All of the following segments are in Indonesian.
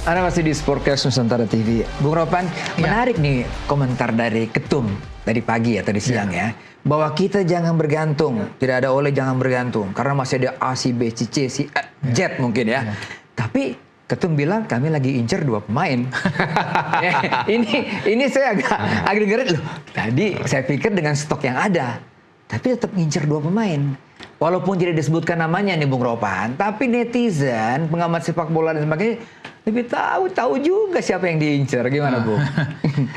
Anda masih di Sportcast Nusantara TV. Bung Ropan, menarik nih komentar dari Ketum tadi pagi atau di siang ya. Bahwa kita jangan bergantung, tidak ada Ole jangan bergantung. Karena masih ada A, si B, si C, si Z mungkin ya. Tapi Ketum bilang kami lagi incer 2 pemain. ini saya agak ngeri loh. Tadi saya pikir dengan stok yang ada, tapi tetap ngincer 2 pemain. Walaupun tidak disebutkan namanya nih Bung Ropan, tapi netizen, pengamat sepak bola dan sebagainya lebih tahu juga siapa yang diincar. Gimana Bung?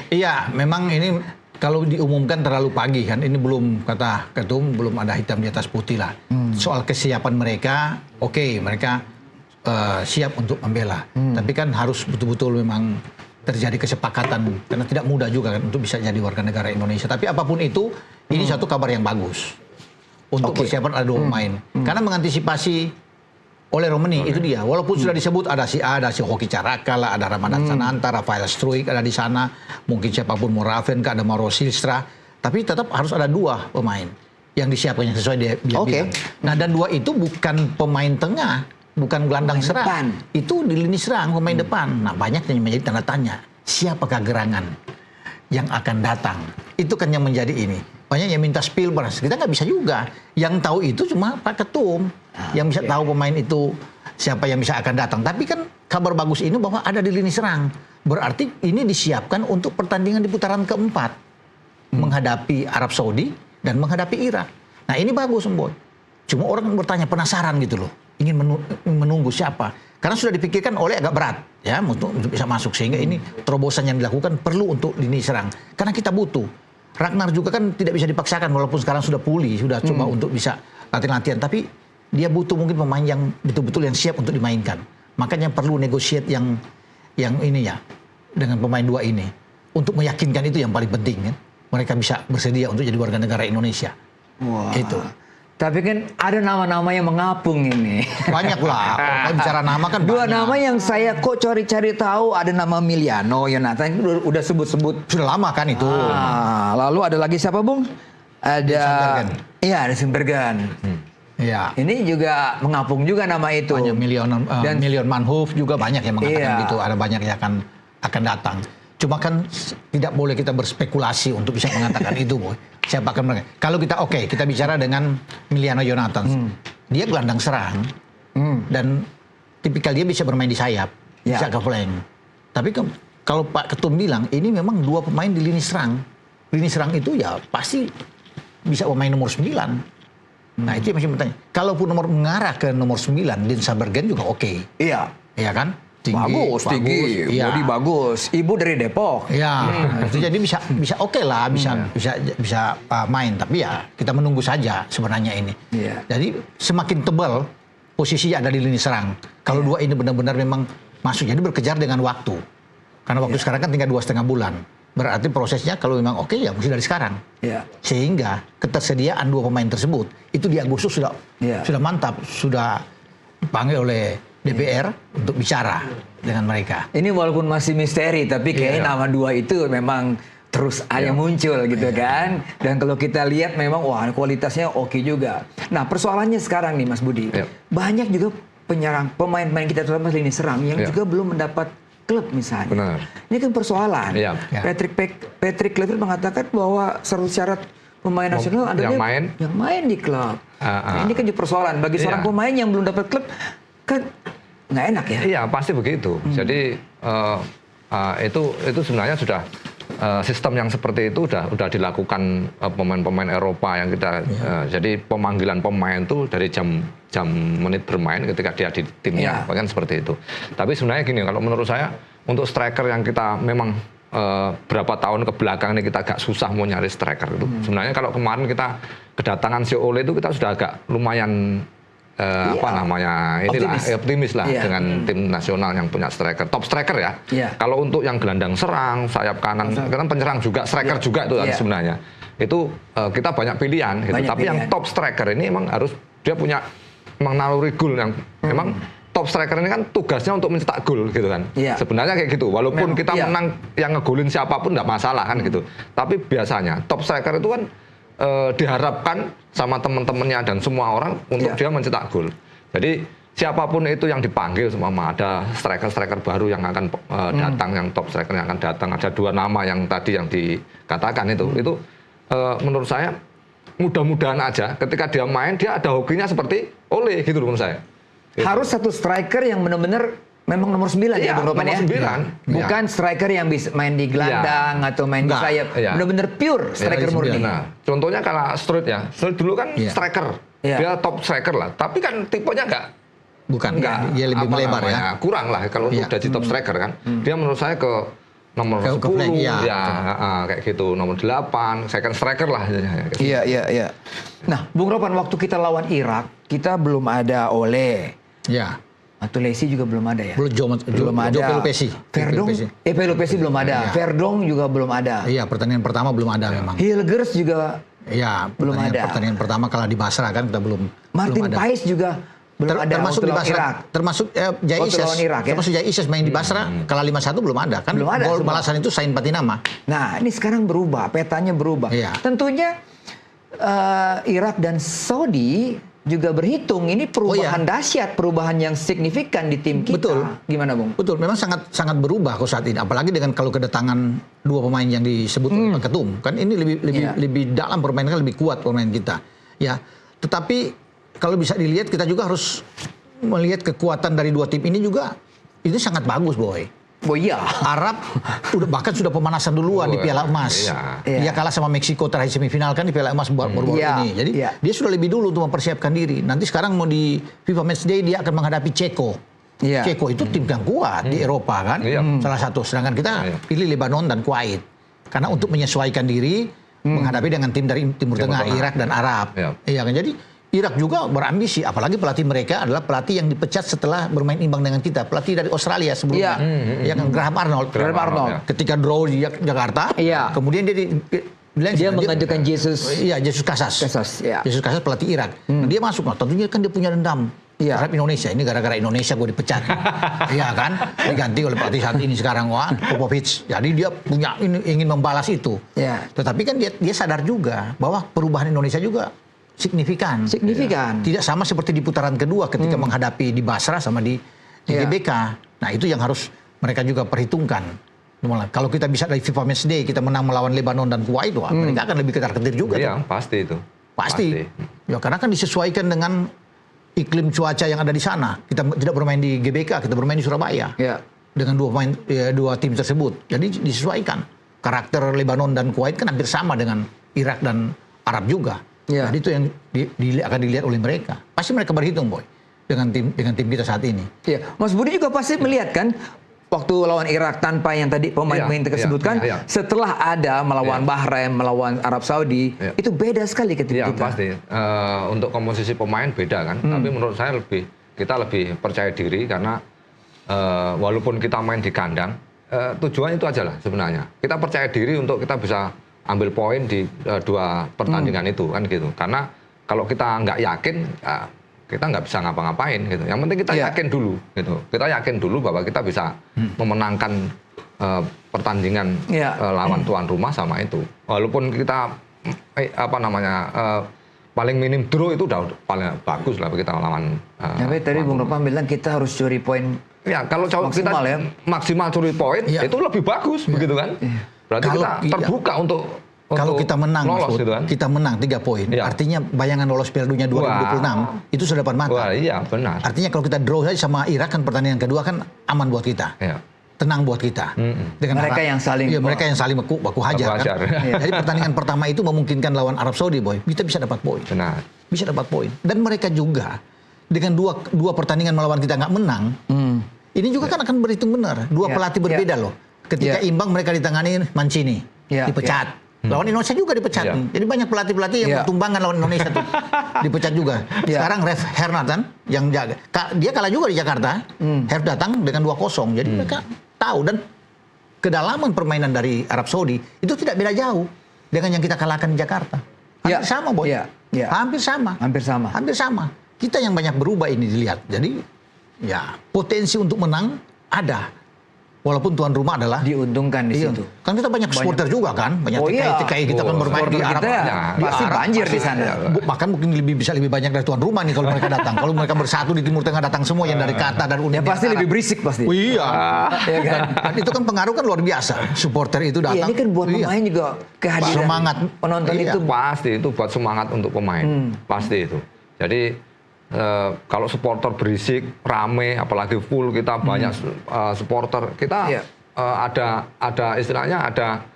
Iya, memang ini kalau diumumkan terlalu pagi kan. Ini belum, kata Ketum, belum ada hitam di atas putih lah. Soal kesiapan mereka, oke, mereka siap untuk membela. Tapi kan harus betul-betul memang terjadi kesepakatan. Karena tidak mudah juga kan untuk bisa jadi warga negara Indonesia. Tapi apapun itu, ini satu kabar yang bagus. Untuk persiapan ada 2 pemain. Karena mengantisipasi oleh Romani itu dia. Walaupun sudah disebut ada si A, ada si Hoki Caraka lah, ada Ramadan Sananta, Rafael Struik ada di sana. Mungkin siapapun Moraven, ada Mauro Silstra. Tapi tetap harus ada 2 pemain yang disiapkan yang sesuai dia bilang. Nah, dan 2 itu bukan pemain tengah, bukan gelandang serang. Itu di lini serang, pemain depan. Nah, banyak yang menjadi tanda tanya. Siapakah gerangan yang akan datang? Itu kan yang menjadi ini. Banyak yang minta Spielberg, kita nggak bisa juga. Yang tahu itu cuma Pak Ketum. Yang bisa tahu pemain itu siapa yang bisa akan datang. Tapi kan kabar bagus ini bahwa ada di lini serang. Berarti ini disiapkan untuk pertandingan di putaran keempat. Menghadapi Arab Saudi dan menghadapi Irak. Nah ini bagus Boy. Cuma orang bertanya penasaran gitu loh. Ingin menunggu siapa. Karena sudah dipikirkan oleh agak berat ya untuk bisa masuk. Sehingga ini terobosan yang dilakukan perlu untuk lini serang. Karena kita butuh. Ragnar juga kan tidak bisa dipaksakan walaupun sekarang sudah pulih, sudah coba untuk bisa latihan-latihan. Tapi dia butuh mungkin pemain yang betul-betul yang siap untuk dimainkan. Makanya perlu negosiat yang ini ya dengan pemain 2 ini untuk meyakinkan itu yang paling penting kan. Mereka bisa bersedia untuk jadi warga negara Indonesia. Wah. Itu. Tapi kan ada nama-nama yang mengapung ini. Banyak lah. Kalau bicara nama kan 2 banyak. nama yang saya kok cari-cari tahu, ada nama Miliano, Yonatan itu udah sebut-sebut. Sudah lama kan itu. Lalu ada lagi siapa Bung? Ada iya, ada Simbergan. Iya. Ini juga mengapung juga nama itu. Banyak Milion Manhoef juga banyak yang mengatakan gitu. Ada banyak yang akan datang. Cuma kan tidak boleh kita berspekulasi untuk bisa mengatakan itu, Boy. Siapa akan mereka? Kalau kita bicara dengan Miliano Yonatan. Dia gelandang serang. Dan tipikal dia bisa bermain di sayap, bisa ke flank. Tapi kalau Pak Ketum bilang, ini memang 2 pemain di lini serang. Lini serang itu ya pasti bisa pemain nomor 9. Nah itu yang masih bertanya. Kalaupun mengarah ke nomor 9, Densa Bergen juga oke. Iya. Iya kan? Tinggi, iya. body bagus. Ibu dari Depok. Ya, itu jadi bisa oke lah, bisa main. Tapi ya kita menunggu saja sebenarnya ini. Iya. Jadi semakin tebal posisinya ada di lini serang. Kalau 2 ini benar-benar memang masuk, jadi berkejar dengan waktu. Karena waktu sekarang kan tinggal 2,5 bulan. Berarti prosesnya kalau memang oke ya mesti dari sekarang. Iya. Sehingga ketersediaan 2 pemain tersebut itu di Agustus sudah mantap, sudah dipanggil oleh DPR untuk bicara dengan mereka. Ini walaupun masih misteri, tapi kayaknya nama 2 itu memang terus ada muncul gitu kan. Dan kalau kita lihat memang wah kualitasnya oke juga. Nah persoalannya sekarang nih Mas Budi, banyak juga pemain-pemain kita terutama lini serang yang juga belum mendapat klub misalnya. Benar. Ini kan persoalan. Patrick Kluivert mengatakan bahwa syarat pemain nasional adalah yang main di klub. Nah, ini kan jadi persoalan bagi seorang pemain yang belum dapat klub kan nggak enak ya? Iya pasti begitu. Jadi itu sebenarnya sudah sistem yang seperti itu udah dilakukan pemain-pemain Eropa yang kita jadi pemanggilan pemain itu dari jam menit bermain ketika dia di timnya, bahkan seperti itu. Tapi sebenarnya gini, kalau menurut saya untuk striker yang kita memang berapa tahun ke belakang ini kita agak susah mau nyari striker itu. Sebenarnya kalau kemarin kita kedatangan si Ole itu kita sudah agak lumayan optimis lah dengan tim nasional yang punya striker, top striker ya. Kalau untuk yang gelandang serang, sayap kanan, karena penyerang juga, striker juga itu sebenarnya. Itu kita banyak pilihan gitu. Tapi yang top striker ini emang harus dia punya memang naluri gol yang memang top striker ini kan tugasnya untuk mencetak gol gitu kan. Sebenarnya kayak gitu. Walaupun kita menang yang ngegolin siapapun enggak masalah kan gitu. Tapi biasanya top striker itu kan diharapkan sama teman-temannya dan semua orang untuk dia mencetak gol. Jadi siapapun itu yang dipanggil, semua ada striker-striker baru yang akan datang, yang top striker yang akan datang. Ada 2 nama yang tadi yang dikatakan itu menurut saya mudah-mudahan aja ketika dia main dia ada hokinya seperti Ole gitu menurut saya. Harus satu striker yang benar-benar memang nomor 9 ya Bung Ropan ya. Nomor 9. Bukan striker yang bisa main di gelandang atau main di sayap. Benar-benar pure striker murni. Nah, contohnya kalau Stroot ya. Stroot dulu kan striker. Dia top striker lah, tapi kan tipenya enggak dia lebih melebar ya. Kurang lah kalau untuk jadi top striker kan. Dia menurut saya ke nomor 10 kayak gitu, nomor 8, second striker lah. Iya. Nah, Bung Ropan, waktu kita lawan Irak, kita belum ada Ole. Iya. Matulesi juga belum ada ya? Belum ada. Pelupesi. Verdong, Pelupesi belum ada. Verdong juga belum ada. Iya, pertandingan pertama belum ada memang. Hilgers juga belum ada. Pertandingan pertama kalah di Basra kan kita belum. Martin Pais juga belum ada. Termasuk di Basra. Irak. Termasuk Jai Ises. Termasuk Jai Ises main di Basra kalah 5-1 belum ada kan? Belum ada. Gol balasan itu Sain Patinama. Nah, ini sekarang berubah, petanya berubah. Tentunya Irak dan Saudi juga berhitung ini perubahan dahsyat, perubahan yang signifikan di tim kita. Betul. Gimana, Bung? Betul, memang sangat berubah kok saat ini. Apalagi dengan kalau kedatangan 2 pemain yang disebut oleh Pak Ketum. Kan ini lebih dalam permainan, lebih kuat pemain kita. Ya, tetapi kalau bisa dilihat kita juga harus melihat kekuatan dari 2 tim ini juga. Ini sangat bagus, Boy. Oh iya. Arab bahkan sudah pemanasan duluan di Piala Emas. Dia kalah sama Meksiko terakhir semifinal kan di Piala Emas baru-baru ini. Jadi dia sudah lebih dulu untuk mempersiapkan diri. Nanti sekarang mau di FIFA Matchday dia akan menghadapi Ceko. Ceko itu tim yang kuat di Eropa kan. Salah satu. Sedangkan kita pilih Lebanon dan Kuwait. Karena untuk menyesuaikan diri menghadapi dengan tim dari Timur Tengah, Irak dan Arab. Iya kan. Jadi Irak juga berambisi, apalagi pelatih mereka adalah pelatih yang dipecat setelah bermain imbang dengan kita. Pelatih dari Australia sebelumnya, yang Graham Arnold. Ketika draw di Jakarta, kemudian dia mengajukan Jesus Casas. Jesus Casas pelatih Irak. Dia masuk, tentunya kan dia punya dendam terhadap Indonesia. Ini gara-gara Indonesia gue dipecat. Iya kan? Diganti oleh pelatih saat ini sekarang, Popovic. Jadi dia punya ingin membalas itu. Tetapi kan dia sadar juga bahwa perubahan Indonesia juga signifikan. Tidak sama seperti di putaran kedua ketika menghadapi di Basra sama di GBK. Nah, itu yang harus mereka juga perhitungkan. Kalau kita bisa dari FIFA Matchday kita menang melawan Lebanon dan Kuwait, mereka akan lebih ketar-ketir juga. Iya, pasti itu. Pasti. Ya, karena kan disesuaikan dengan iklim cuaca yang ada di sana. Kita tidak bermain di GBK, kita bermain di Surabaya. Dengan 2 tim tersebut. Jadi disesuaikan. Karakter Lebanon dan Kuwait kan hampir sama dengan Irak dan Arab juga. Jadi itu yang akan dilihat oleh mereka. Pasti mereka berhitung, Boy, dengan tim kita saat ini. Mas Budi juga pasti melihat kan waktu lawan Irak tanpa yang tadi pemain-pemain tersebutkan, setelah ada melawan Bahrain, melawan Arab Saudi, itu beda sekali ketika kita. Pasti. Untuk komposisi pemain beda kan. Tapi menurut saya kita lebih percaya diri karena walaupun kita main di kandang, tujuan itu aja lah sebenarnya. Kita percaya diri untuk kita bisa ambil poin di 2 pertandingan itu kan gitu. Karena kalau kita nggak yakin, kita nggak bisa ngapa-ngapain gitu. Yang penting kita yakin dulu gitu. Kita yakin dulu bahwa kita bisa memenangkan pertandingan lawan tuan rumah sama itu. Walaupun kita paling minim draw itu udah paling bagus lah kita lawan. Tapi tadi Bung Ropan bilang kita harus curi poin. Ya kalau kita maksimal curi poin itu lebih bagus begitu kan. Berarti kita terbuka untuk kalau kita menang, lolos, gitu kan? Kita menang 3 poin. Artinya bayangan lolos Piala Dunia 2026 itu sudah depan mata. Iya benar. Artinya kalau kita draw saja sama Irak kan pertandingan kedua kan aman buat kita. Tenang buat kita. Dengan mereka yang saling baku hajar. Kan? Jadi pertandingan pertama itu memungkinkan lawan Arab Saudi, Boy. Kita bisa dapat poin. Benar. Bisa dapat poin. Dan mereka juga dengan dua pertandingan melawan kita nggak menang. Ini juga kan akan berhitung benar. 2 pelatih berbeda loh. Ketika imbang mereka ditangani Mancini, dipecat. Lawan Indonesia juga dipecat. Jadi banyak pelatih-pelatih yang bertumbangan lawan Indonesia tuh dipecat juga. Sekarang Ref Hernatan yang jaga, dia kalah juga di Jakarta. Herf datang dengan 2-0. Jadi mereka tahu dan kedalaman permainan dari Arab Saudi itu tidak beda jauh dengan yang kita kalahkan di Jakarta. Hampir sama, Boy. Hampir sama. Kita yang banyak berubah ini dilihat. Jadi potensi untuk menang ada. Walaupun tuan rumah adalah diuntungkan di situ. Kan kita banyak supporter juga kan, banyak TKI kita kan bermain di Arab. Pasti banjir di sana. Bahkan mungkin bisa lebih banyak dari tuan rumah nih kalau mereka datang. Kalau mereka bersatu di Timur Tengah datang semua yang dari Qatar dan Uni Ya pasti lebih berisik pasti. Oh, iya. Ya kan? Dan itu kan pengaruh kan luar biasa. Supporter itu datang. Iya, ini kan buat pemain juga kehadiran semangat penonton itu pasti itu buat semangat untuk pemain. Pasti itu. Jadi kalau supporter berisik, rame, apalagi full kita banyak supporter, kita ada istilahnya ada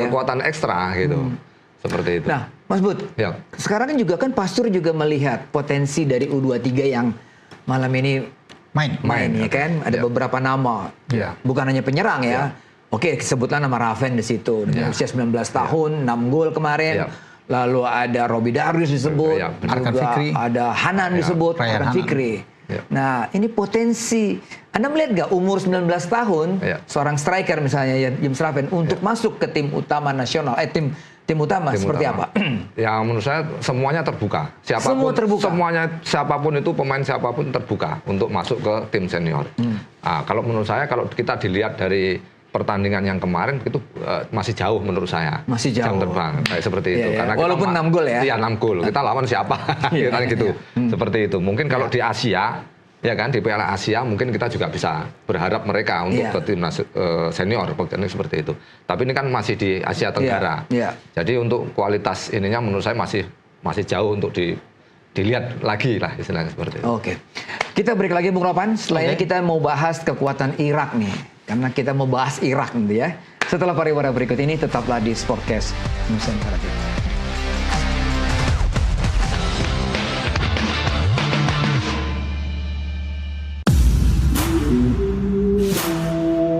kekuatan ekstra gitu. Seperti itu. Nah, Mas Bud, sekarang kan juga kan Pastur juga melihat potensi dari U23 yang malam ini main ya kan, ada beberapa nama. Bukan hanya penyerang ya. Oke, sebutlah nama Raven di situ dengan usia 19 tahun, 6 gol kemarin. Lalu ada Robi Darius disebut, juga ada Hanan disebut, Arkan Fikri. Nah, ini potensi. Anda melihat nggak umur 19 tahun, seorang striker misalnya James Raven untuk masuk ke tim utama nasional, tim utama seperti apa? Ya menurut saya semuanya terbuka. Semua terbuka. Semuanya siapapun itu pemain siapapun terbuka untuk masuk ke tim senior. Nah, kalau menurut saya kalau kita dilihat dari pertandingan yang kemarin itu masih jauh menurut saya. Masih jauh. Jam terbang kayak seperti itu. Karena walaupun 6 gol ya. Iya 6 gol. Kita lawan siapa? Gitu. Seperti itu. Mungkin kalau di Asia ya kan di Piala Asia mungkin kita juga bisa berharap mereka untuk ke timnas senior seperti itu. Tapi ini kan masih di Asia Tenggara. Jadi untuk kualitas ininya menurut saya masih jauh untuk dilihat lagi lah istilahnya seperti itu. Oke. Kita break lagi Bung Ropan. Setelah ini kita mau bahas kekuatan Irak nih. Karena kita mau bahas Irak nanti ya. Setelah pariwara berikut ini tetaplah di Sportcast Nusantara TV.